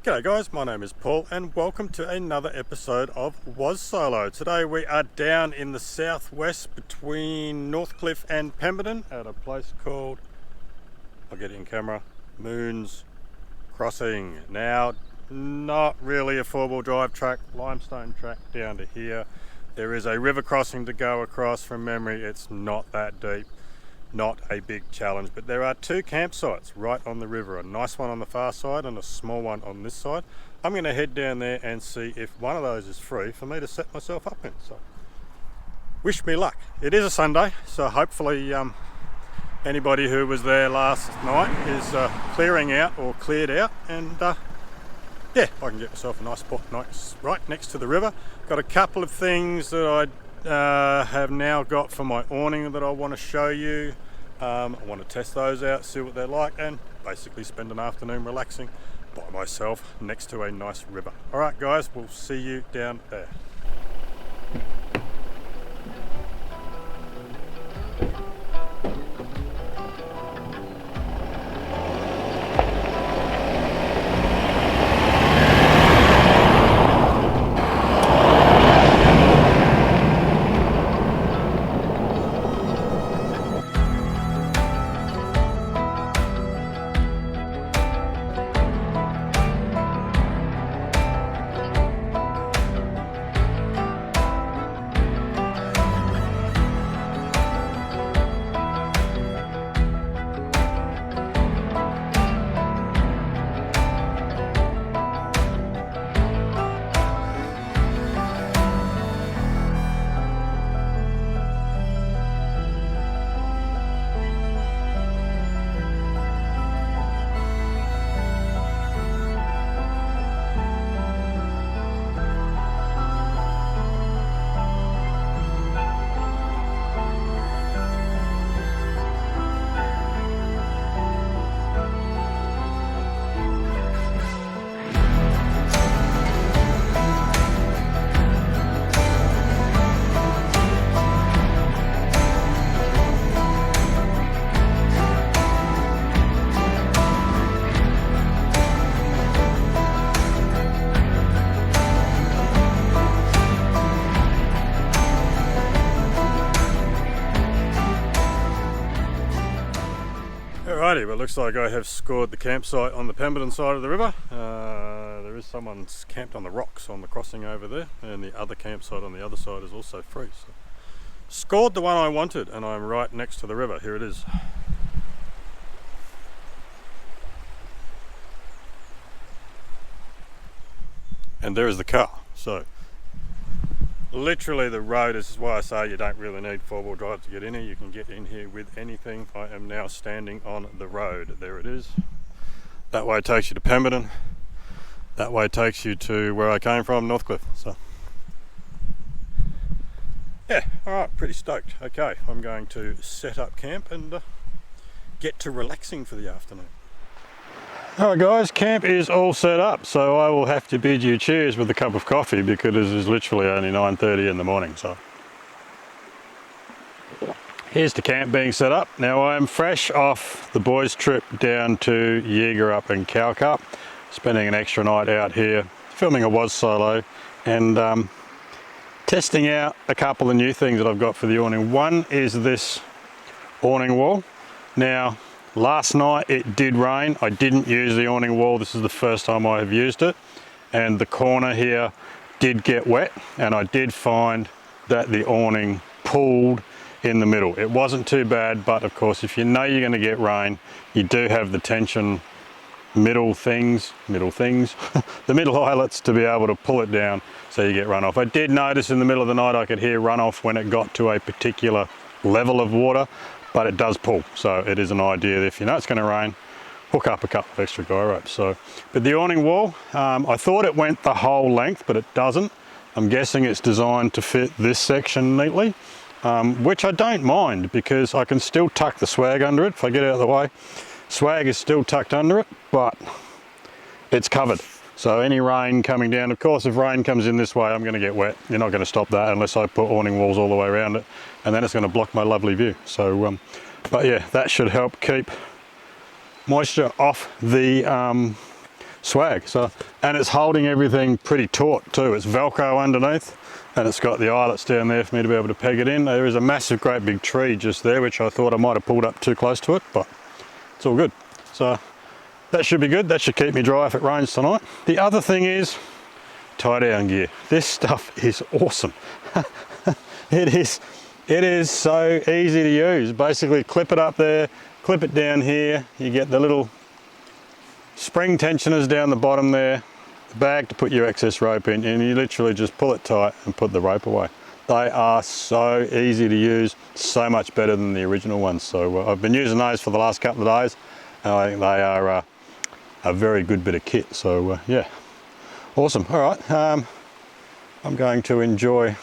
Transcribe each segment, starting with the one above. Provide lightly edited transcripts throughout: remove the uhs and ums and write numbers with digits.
G'day guys, my name is Paul and welcome to another episode of Wasolo. Today we are down in the southwest between Northcliffe and Pemberton at a place called, I'll get it in camera, Moons Crossing. Now, not really a four-wheel drive track, limestone track down to here. There is a river crossing to go across. From memory, it's not that deep. Not a big challenge, but there are two campsites right on the river, a nice one on the far side and a small one on this side. I'm going to head down there and see if one of those is free for me to set myself up in. So wish me luck. It is a Sunday, so hopefully anybody who was there last night is clearing out or cleared out, and yeah, I can get myself a nice spot right next to the river. Got a couple of things that I have now got for my awning that I want to show you. I want to test those out, see what they're like, and basically spend an afternoon relaxing by myself next to a nice river. Alright guys, we'll see you down there. Alrighty, well, it looks like I have scored the campsite on the Pemberton side of the river. There is someone camped on the rocks on the crossing over there, and the other campsite on the other side is also free. So, scored the one I wanted, and I'm right next to the river. Here it is. And there is the car. So literally the road, this is why I say you don't really need four-wheel drive to get in here. You can get in here with anything. I am now standing on the road. There it is. That way takes you to Pemberton. That way takes you to where I came from, Northcliffe. So yeah, alright, pretty stoked. Okay, I'm going to set up camp and get to relaxing for the afternoon. Alright guys, camp is all set up, so I will have to bid you cheers with a cup of coffee because it is literally only 9:30 in the morning. So here's the camp being set up. Now I am fresh off the boys' trip down to Yeagerup and Cowcup, spending an extra night out here filming a Wasolo and testing out a couple of new things that I've got for the awning. One is this awning wall. Now last night it did rain. I didn't use the awning wall. This is the first time I have used it, and the corner here did get wet, and I did find that the awning pulled in the middle. It wasn't too bad, but of course if you know you're going to get rain, you do have the tension middle things the middle eyelets to be able to pull it down so you get runoff. I did notice in the middle of the night I could hear runoff when it got to a particular level of water, but it does pull, so it is an idea that if you know it's going to rain, hook up a couple of extra guy ropes. So, but the awning wall, I thought it went the whole length, but it doesn't. I'm guessing it's designed to fit this section neatly, which I don't mind because I can still tuck the swag under it if I get out of the way. Swag is still tucked under it, but it's covered. So any rain coming down, of course, if rain comes in this way, I'm going to get wet. You're not going to stop that unless I put awning walls all the way around it, and then it's going to block my lovely view. So, but yeah, that should help keep moisture off the swag. So, and it's holding everything pretty taut too. It's Velcro underneath, and it's got the eyelets down there for me to be able to peg it in. There is a massive, great big tree just there, which I thought I might have pulled up too close to it, but it's all good. So that should be good. That should keep me dry if it rains tonight. The other thing is tie down gear. This stuff is awesome. It is so easy to use. Basically clip it up there, clip it down here. You get the little spring tensioners down the bottom there, the bag to put your excess rope in, and you literally just pull it tight and put the rope away. They are so easy to use, so much better than the original ones. So I've been using those for the last couple of days, and I think they are a very good bit of kit. So yeah, awesome. All right, I'm going to enjoy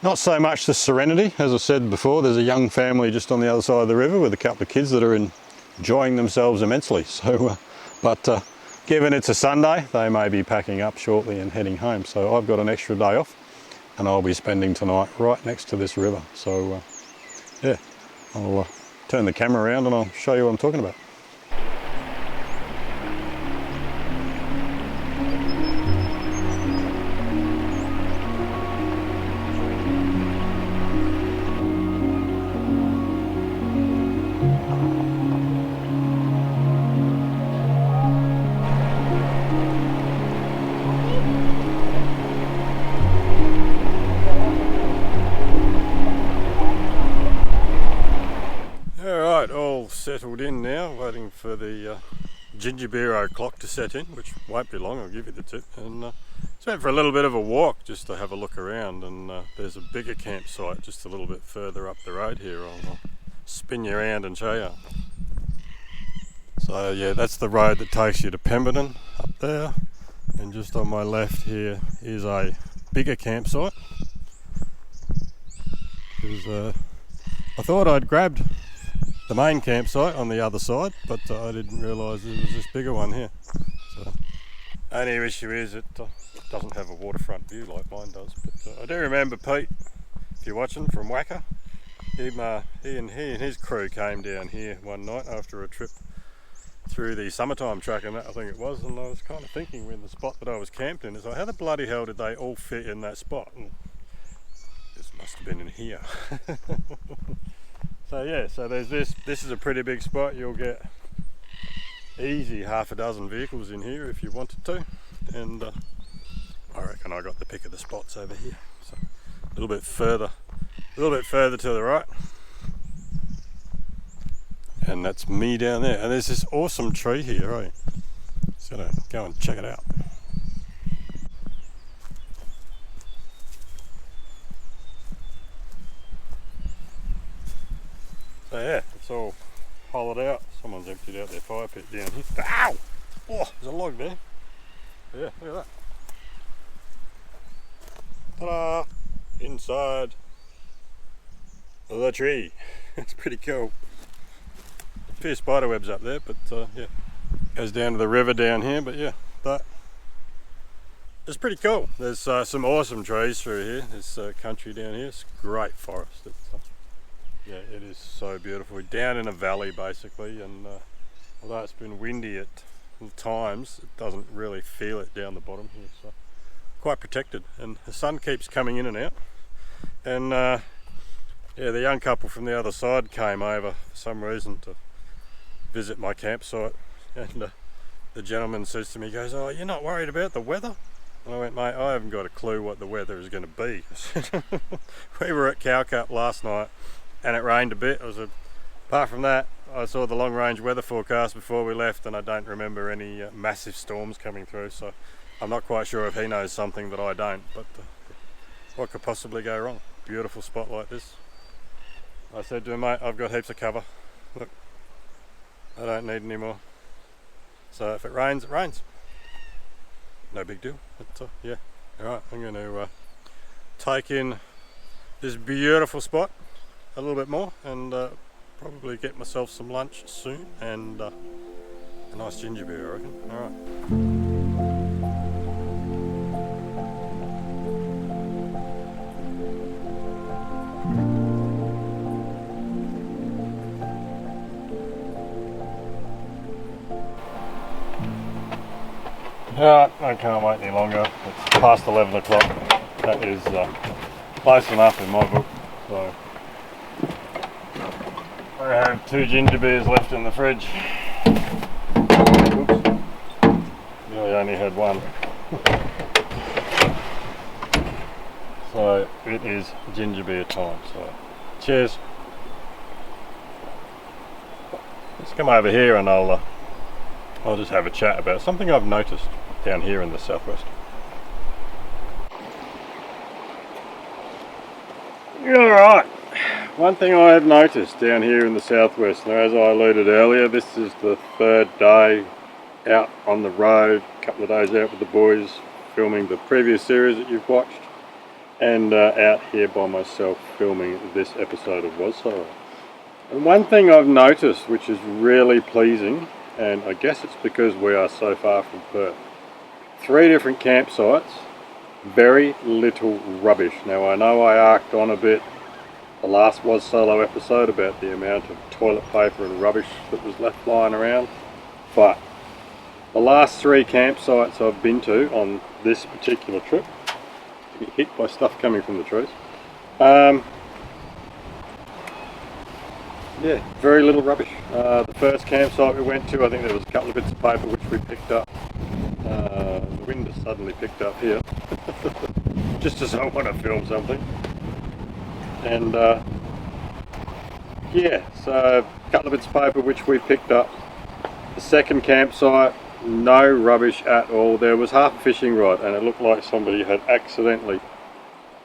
not so much the serenity. As I said before, there's a young family just on the other side of the river with a couple of kids that are enjoying themselves immensely. So, but given it's a Sunday, they may be packing up shortly and heading home. So I've got an extra day off, and I'll be spending tonight right next to this river. So yeah, I'll turn the camera around and I'll show you what I'm talking about. Settled in now, waiting for the ginger beer clock to set in, which won't be long, I'll give you the tip. And just went for a little bit of a walk just to have a look around, and there's a bigger campsite just a little bit further up the road here. I'll spin you around and show you. So yeah, that's the road that takes you to Pemberton up there, and just on my left here is a bigger campsite, because I thought I'd grabbed the main campsite on the other side, but I didn't realise there was this bigger one here. So, only issue is it doesn't have a waterfront view like mine does. But I do remember Pete, if you're watching, from Wacker, he and his crew came down here one night after a trip through the summertime track, and that I think it was, and I was kind of thinking when the spot that I was camped in is like, how the bloody hell did they all fit in that spot? And this must have been in here. So yeah, so there's this is a pretty big spot. You'll get easy half a dozen vehicles in here if you wanted to, and I reckon I got the pick of the spots over here. So a little bit further to the right, and that's me down there. And there's this awesome tree here, right? So gonna go and check it out. So yeah, it's all hollowed out. Someone's emptied out their fire pit down here. Ow! Oh, there's a log there. Yeah, look at that. Ta-da! Inside the tree. It's pretty cool. A few spider webs up there, but yeah, goes down to the river down here. But yeah, that it's pretty cool. There's some awesome trees through here. There's country down here. It's great forest. Yeah, it is so beautiful. We're down in a valley basically, and although it's been windy at times, it doesn't really feel it down the bottom here. So quite protected, and the sun keeps coming in and out. And yeah, the young couple from the other side came over for some reason to visit my campsite, and the gentleman says to me, he goes, "Oh, you're not worried about the weather?" And I went, "Mate, I haven't got a clue what the weather is going to be." We were at Cowcup last night, and it rained a bit. Apart from that, I saw the long range weather forecast before we left, and I don't remember any massive storms coming through, so I'm not quite sure if he knows something that I don't, but what could possibly go wrong? Beautiful spot like this. I said to him, "Mate, I've got heaps of cover. Look, I don't need any more. So if it rains, it rains. No big deal." But yeah, alright, I'm going to take in this beautiful spot a little bit more, and probably get myself some lunch soon, and a nice ginger beer, I reckon. Alright. I can't wait any longer. It's past 11 o'clock. That is close enough in my book. So I have 2 ginger beers left in the fridge. Oops. Really only had one. So it is ginger beer time. So cheers. Let's come over here and I'll just have a chat about something I've noticed down here in the southwest. Alright, one thing I have noticed down here in the southwest, now as I alluded earlier, this is the 3rd day out on the road, a couple of days out with the boys filming the previous series that you've watched, and out here by myself filming this episode of Wasolo. And one thing I've noticed which is really pleasing, and I guess it's because we are so far from Perth, 3 different campsites, very little rubbish. Now I know I arced on a bit the last Wasolo episode about the amount of toilet paper and rubbish that was left lying around, but the last 3 campsites I've been to on this particular trip, get hit by stuff coming from the trees, yeah, very little rubbish. The first campsite we went to, I think there was a couple of bits of paper which we picked up. The wind has suddenly picked up here, just as I want to film something. And yeah, so a couple of bits of paper which we picked up. The second campsite, no rubbish at all. There was half a fishing rod and it looked like somebody had accidentally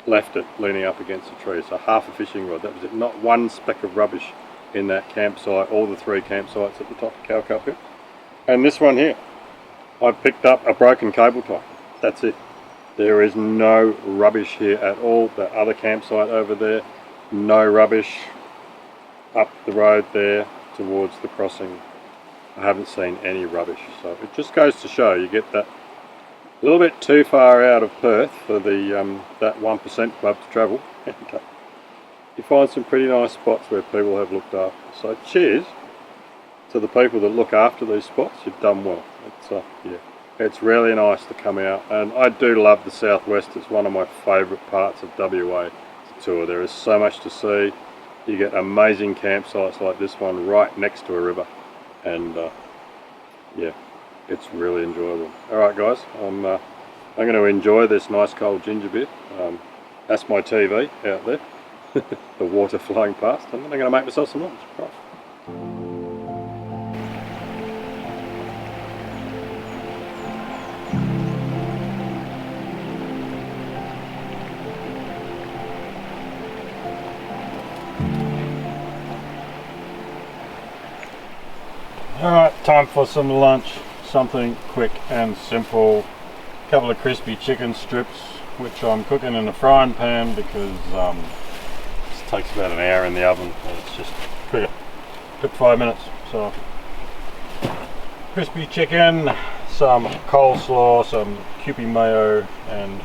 left it leaning up against a tree. So half a fishing rod, that was it. Not one speck of rubbish in that campsite, all the 3 campsites at the top of Calcup here. And this one here, I picked up a broken cable tie. That's it. There is no rubbish here at all. The other campsite over there, no rubbish. Up the road there towards the crossing, I haven't seen any rubbish. So it just goes to show you get that a little bit too far out of Perth for the that 1% club to travel. You find some pretty nice spots where people have looked after. So cheers to the people that look after these spots. You've done well. It's yeah, it's really nice to come out, and I do love the southwest. It's one of my favourite parts of WA to tour. There is so much to see. You get amazing campsites like this one right next to a river, and yeah, it's really enjoyable. Alright guys, I'm going to enjoy this nice cold ginger beer. That's my TV out there. The water flowing past, and then I'm going to make myself some lunch. Right. Alright, time for some lunch. Something quick and simple. A couple of crispy chicken strips, which I'm cooking in a frying pan because this takes about an hour in the oven. It's just quicker. Took 5 minutes. So crispy chicken, some coleslaw, some Kewpie mayo, and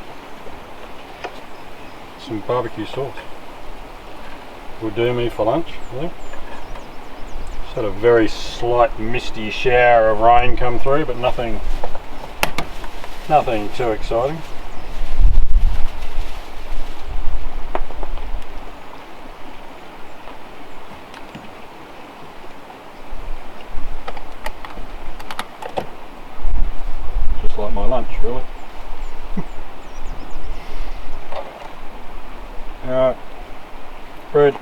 some barbecue sauce. Will do me for lunch, I think. Just had a very slight misty shower of rain come through, but nothing too exciting. Just like my lunch, really. Alright, bread,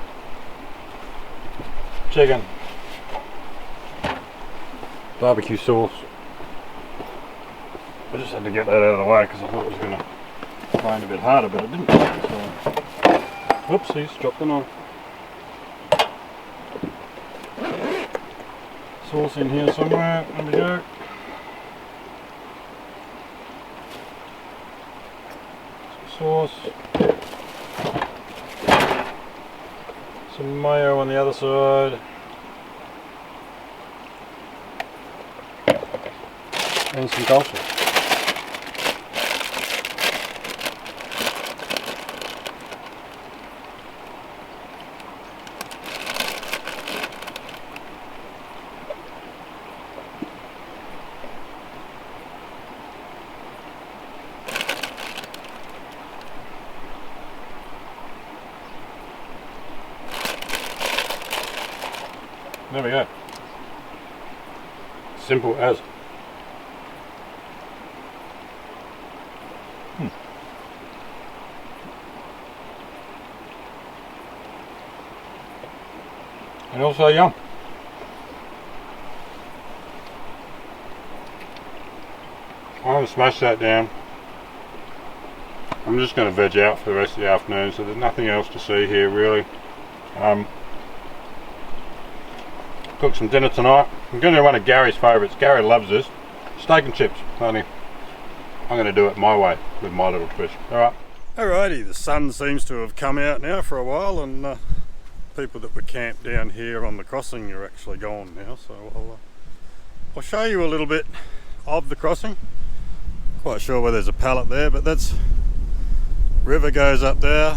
chicken, barbecue sauce. I just had to get that out of the way because I thought it was going to rain a bit harder, but it didn't. So, whoopsies, dropped the knife. Sauce in here somewhere, there we go. Some sauce. Some mayo on the other side. And some coleslaw. there we go. Simple as. And also yum. I'm going to smash that down. I'm just going to veg out for the rest of the afternoon, so there's nothing else to see here really. Cook some dinner tonight. I'm going to do one of Gary's favourites. Gary loves this. Steak and chips, honey. I'm going to do it my way with my little twist. Alright. Alrighty, the sun seems to have come out now for a while, and people that were camped down here on the crossing are actually gone now, so I'll show you a little bit of the crossing. Quite sure where there's a pallet there, but that's river goes up there.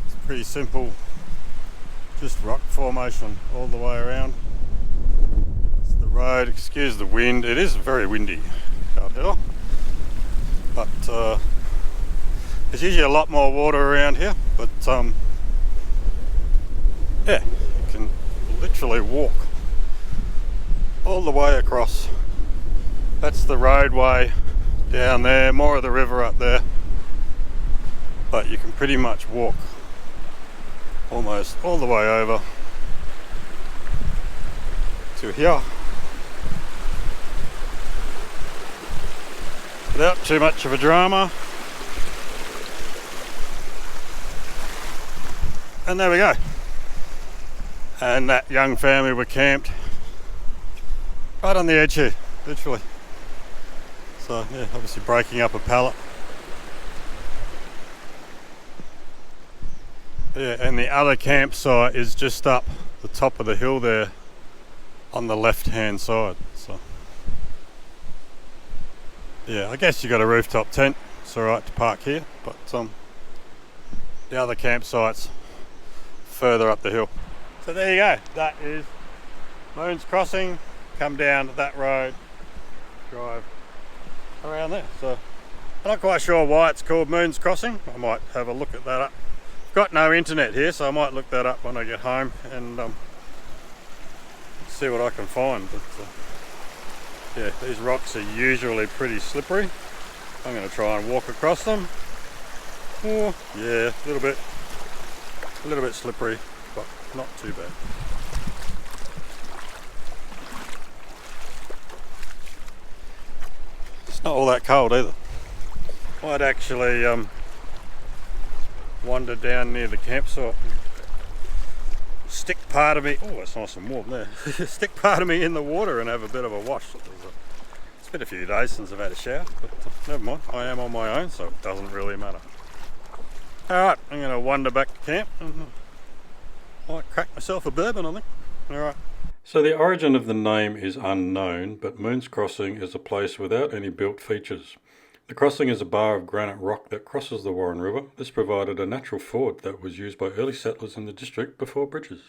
It's pretty simple, just rock formation all the way around. It's the road, excuse the wind, it is very windy out here, but there's usually a lot more water around here, but yeah, you can literally walk all the way across. That's the roadway down there, more of the river up there, but you can pretty much walk almost all the way over to here without too much of a drama. And there we go. And that young family were camped right on the edge here, literally. So yeah, obviously breaking up a pallet. Yeah, and the other campsite is just up the top of the hill there on the left hand side. So yeah, I guess you got a rooftop tent, it's alright to park here, but the other campsite's further up the hill. So there you go, that is Moon's Crossing. Come down that road, drive around there. So I'm not quite sure why it's called Moon's Crossing. I might have a look at that up. I've got no internet here, so I might look that up when I get home and see what I can find. But yeah, these rocks are usually pretty slippery. I'm going to try and walk across them. Oh yeah, a little bit slippery, but not too bad. It's not all that cold either. Might actually wander down near the campsite, stick part of me, oh it's nice and warm there, stick part of me in the water and have a bit of a wash. It's been a few days since I've had a shower, but never mind, I am on my own, so it doesn't really matter. Alright, I'm going to wander back to camp and might crack myself a bourbon, I think. Alright. So the origin of the name is unknown, but Moon's Crossing is a place without any built features. The crossing is a bar of granite rock that crosses the Warren River. This provided a natural ford that was used by early settlers in the district before bridges.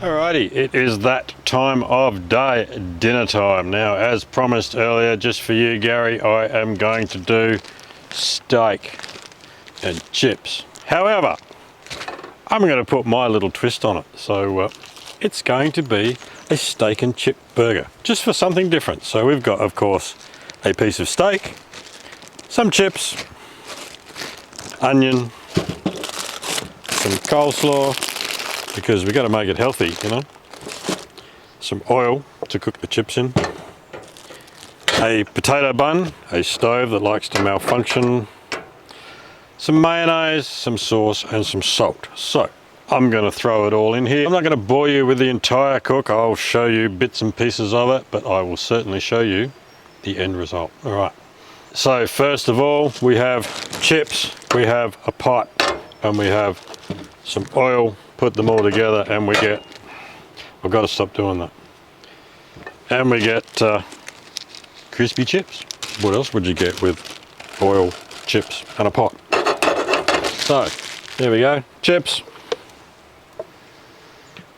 Alrighty, it is that time of day, dinner time. Now, as promised earlier, just for you, Gary, I am going to do steak and chips. However, I'm going to put my little twist on it. So it's going to be a steak and chip burger, just for something different. So we've got, of course, a piece of steak, some chips, onion, some coleslaw, because we've got to make it healthy, you know. Some oil to cook the chips in. A potato bun, a stove that likes to malfunction. Some mayonnaise, some sauce and some salt. So, I'm going to throw it all in here. I'm not going to bore you with the entire cook. I'll show you bits and pieces of it, but I will certainly show you the end result. All right. So first of all, we have chips, we have a pot, and we have some oil. Put them all together and we get, I've got to stop doing that. And we get crispy chips. What else would you get with oil, chips, and a pot? So, there we go. Chips,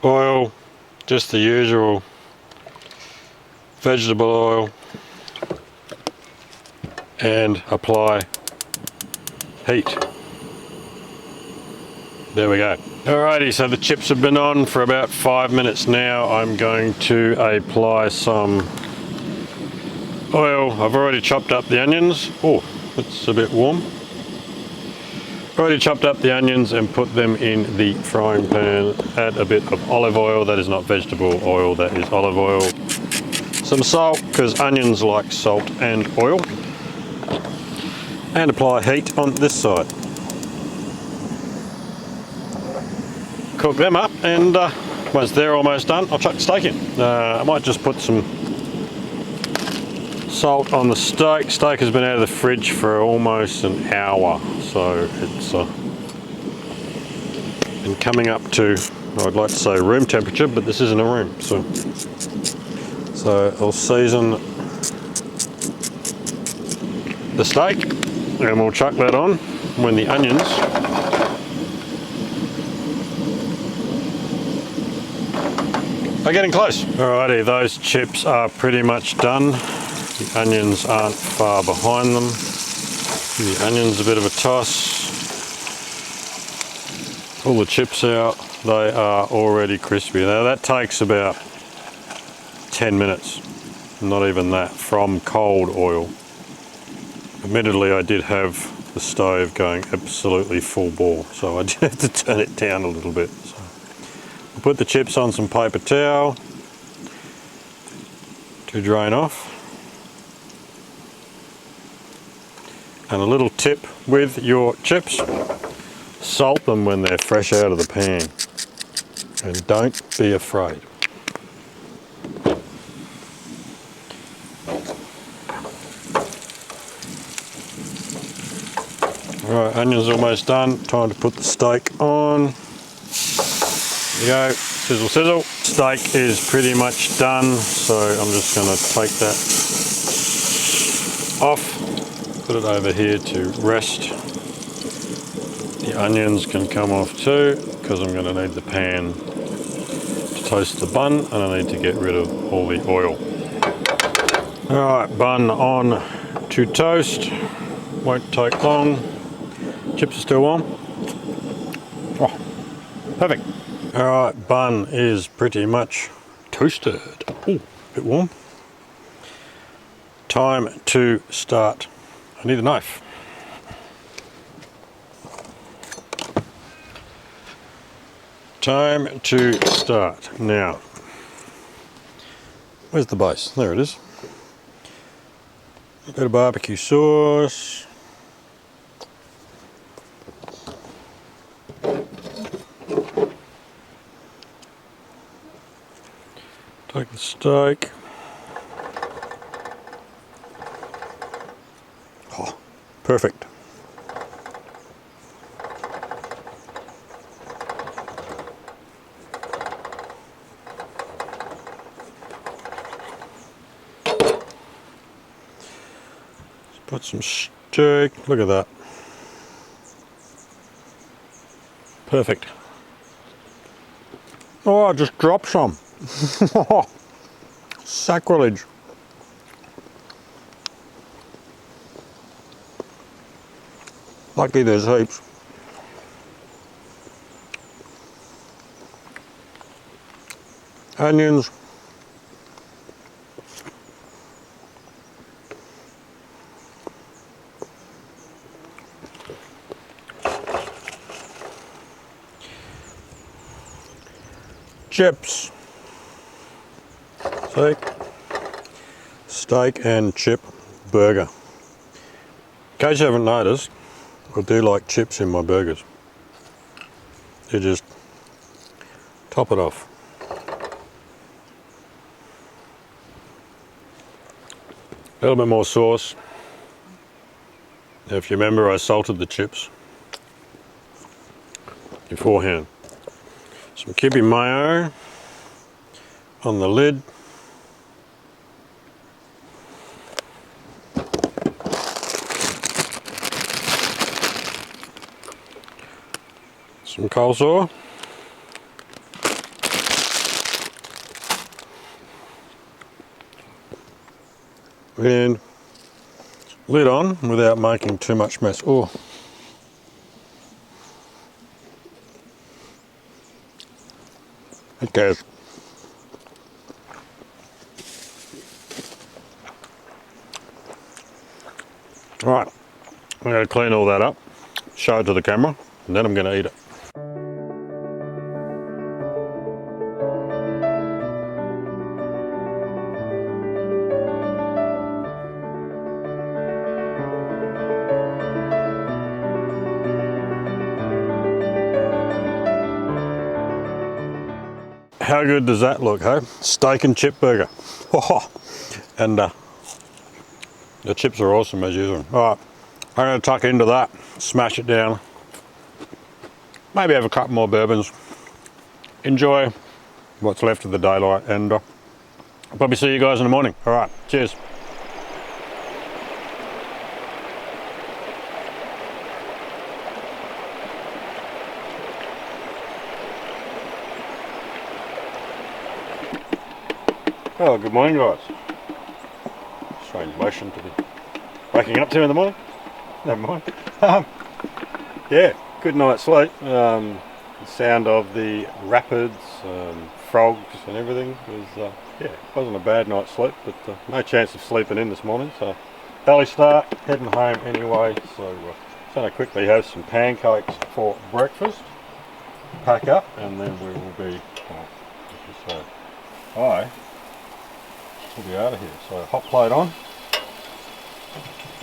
oil, just the usual vegetable oil, and apply heat. There we go. Alrighty, so the chips have been on for about 5 minutes now. I'm going to apply some oil. I've already chopped up the onions. Oh, it's a bit warm. Already chopped up the onions and put them in the frying pan. Add a bit of olive oil. That is not vegetable oil, that is olive oil. Some salt, because onions like salt and oil. And apply heat on this side. Cook them up, and once they're almost done, I'll chuck the steak in. I might just put some salt on the steak. Steak has been out of the fridge for almost an hour, so it's been coming up to, I'd like to say room temperature, but this isn't a room. So I'll season the steak, and we'll chuck that on when the onions are getting close. Alrighty, those chips are pretty much done. The onions aren't far behind them. The onions a bit of a toss. Pull the chips out. They are already crispy. Now that takes about 10 minutes, not even that, from cold oil. Admittedly, I did have the stove going absolutely full bore, so I did have to turn it down a little bit. So I'll put the chips on some paper towel to drain off. And a little tip with your chips, salt them when they're fresh out of the pan, and don't be afraid. Alright, onions almost done, time to put the steak on. There you go, sizzle sizzle. Steak is pretty much done, so I'm just going to take that off. Put it over here to rest. The onions can come off too, because I'm going to need the pan to toast the bun, and I need to get rid of all the oil. Alright, bun on to toast. Won't take long. Chips are still warm. Oh, perfect. Alright, bun is pretty much toasted. Ooh, a bit warm. Time to start. I need a knife. Time to start. Now, where's the base? There it is. A bit of barbecue sauce. Take the steak. Oh, perfect. Let's put some steak. Look at that. Perfect. Oh, I just dropped some. Sacrilege. Lucky there's heaps. Onions. Chips. Steak and chip burger. In case you haven't noticed, I do like chips in my burgers. They're just Top it off. A little bit more sauce. If you remember, I salted the chips beforehand. Some kiwi mayo on the lid. Some coleslaw. And lid on without making too much mess. Oh. Okay. Right, I'm going to clean all that up, show it to the camera, and then I'm going to eat it. How good does that look, hey? Steak and chip burger. Oh, and the chips are awesome as usual. All right, I'm going to tuck into that, smash it down, maybe have a couple more bourbons, enjoy what's left of the daylight, and I'll probably see you guys in the morning. All right, cheers. Oh, good morning, guys. Strange motion to be waking up to in the morning. Never mind. Yeah, good night's sleep. The sound of the rapids, frogs and everything was, yeah, wasn't a bad night's sleep, but no chance of sleeping in this morning, so early start, heading home anyway, so just going to quickly have some pancakes for breakfast, pack up, and then we will be, we'll be out of here. So hot plate on,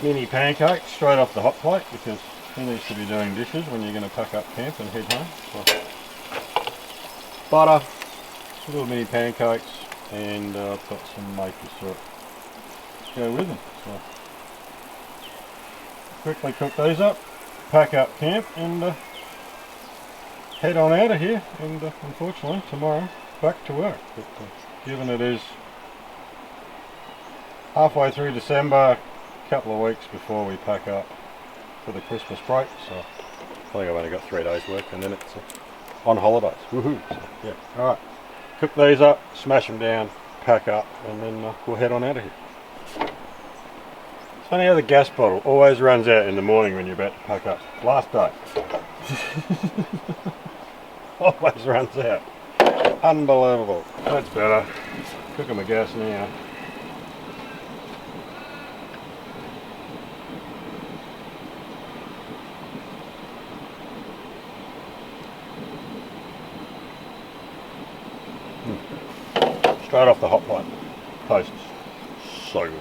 mini pancakes straight off the hot plate, because who needs to be doing dishes when you're going to pack up camp and head home. So, butter, little mini pancakes, and I've got some maple syrup to go with them. So quickly cook these up, pack up camp, and head on out of here, and unfortunately tomorrow back to work. But given it is halfway through December, a couple of weeks before we pack up for the Christmas break, so I think I've only got 3 days work and then it's on holidays. Woohoo! So, yeah, alright. Cook these up, smash them down, pack up, and then we'll head on out of here. It's funny how the gas bottle always runs out in the morning when you're about to pack up. Last day. Always runs out. Unbelievable. That's better. Cooking my gas now. Straight off the hot plate. Toasts. So good.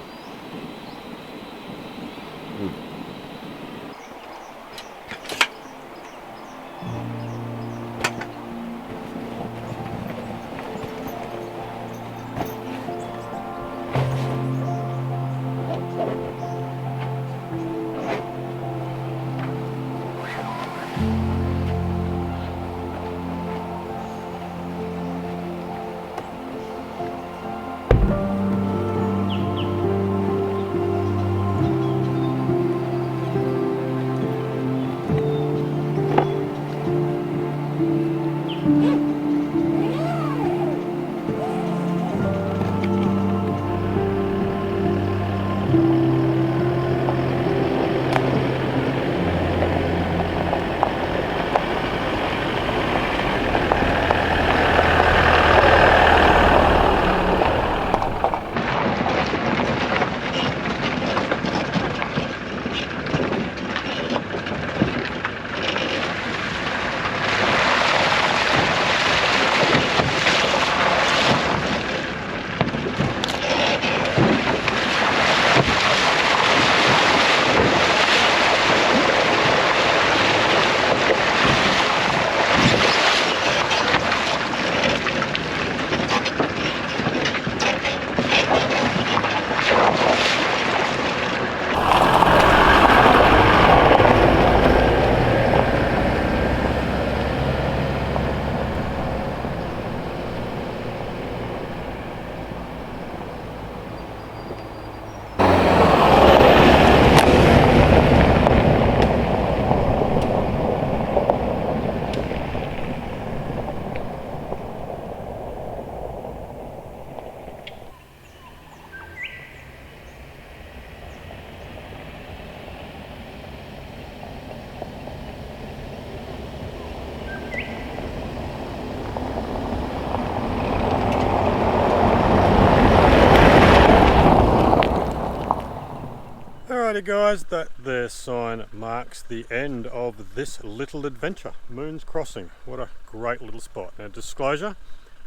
Alrighty guys, that there sign marks the end of this little adventure, Moon's Crossing. What a great little spot. Now disclosure,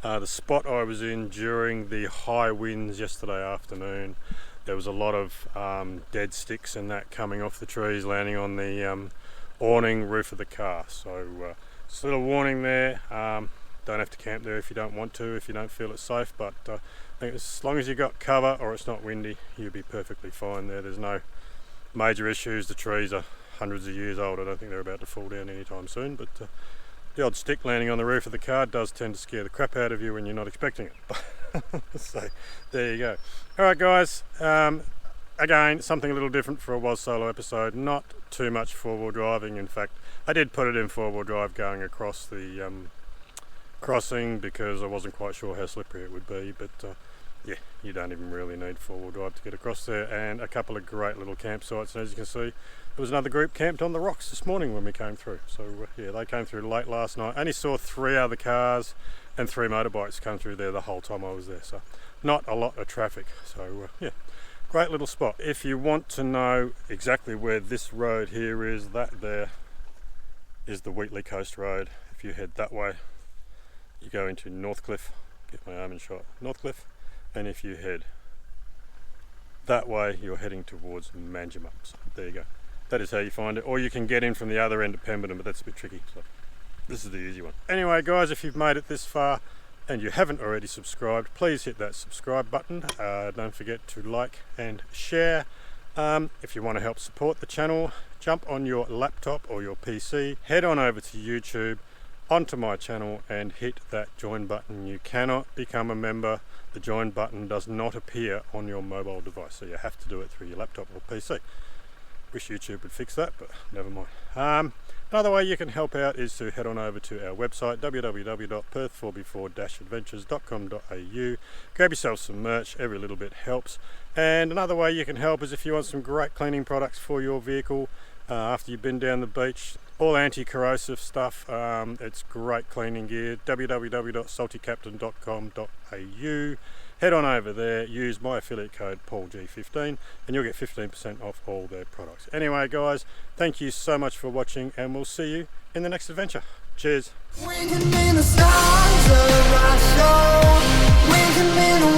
the spot I was in during the high winds yesterday afternoon, there was a lot of dead sticks and that coming off the trees, landing on the awning roof of the car. So just a little warning there, don't have to camp there if you don't want to, if you don't feel it's safe, but I think as long as you've got cover or it's not windy, you'll be perfectly fine there. There's no major issues. The trees are hundreds of years old. I don't think they're about to fall down anytime soon, but the odd stick landing on the roof of the car does tend to scare the crap out of you when you're not expecting it. So there you go. Alright guys, again, something a little different for a Wasolo episode. Not too much four-wheel driving. In fact, I did put it in four-wheel drive going across the crossing because I wasn't quite sure how slippery it would be, but yeah, you don't even really need four-wheel drive to get across there. And a couple of great little campsites, and as you can see, there was another group camped on the rocks this morning when we came through. So yeah, they came through late last night. I only saw 3 other cars and 3 motorbikes come through there the whole time I was there, so not a lot of traffic. So yeah, great little spot. If you want to know exactly where this road here is, that there is the Wheatley Coast Road. If you head that way, you go into Northcliffe, get my arm in shot, Northcliffe, and if you head that way, you're heading towards Manjimup. So there you go. That is how you find it. Or you can get in from the other end of Pemberton, but that's a bit tricky. So this is the easy one. Anyway guys, if you've made it this far and you haven't already subscribed, please hit that subscribe button. Don't forget to like and share. If you want to help support the channel, jump on your laptop or your PC, head on over to YouTube, onto my channel, and hit that join button. You cannot become a member. The join button does not appear on your mobile device, so you have to do it through your laptop or PC. Wish YouTube would fix that, but never mind. Another way you can help out is to head on over to our website, www.perth4b4-adventures.com.au. grab yourself some merch, every little bit helps. And another way you can help is if you want some great cleaning products for your vehicle after you've been down the beach. All anti-corrosive stuff. It's great cleaning gear. www.saltycaptain.com.au. Head on over there, use my affiliate code PaulG15 and you'll get 15% off all their products. Anyway guys, thank you so much for watching, and we'll see you in the next adventure. Cheers. We can be the stars of our show. We can be the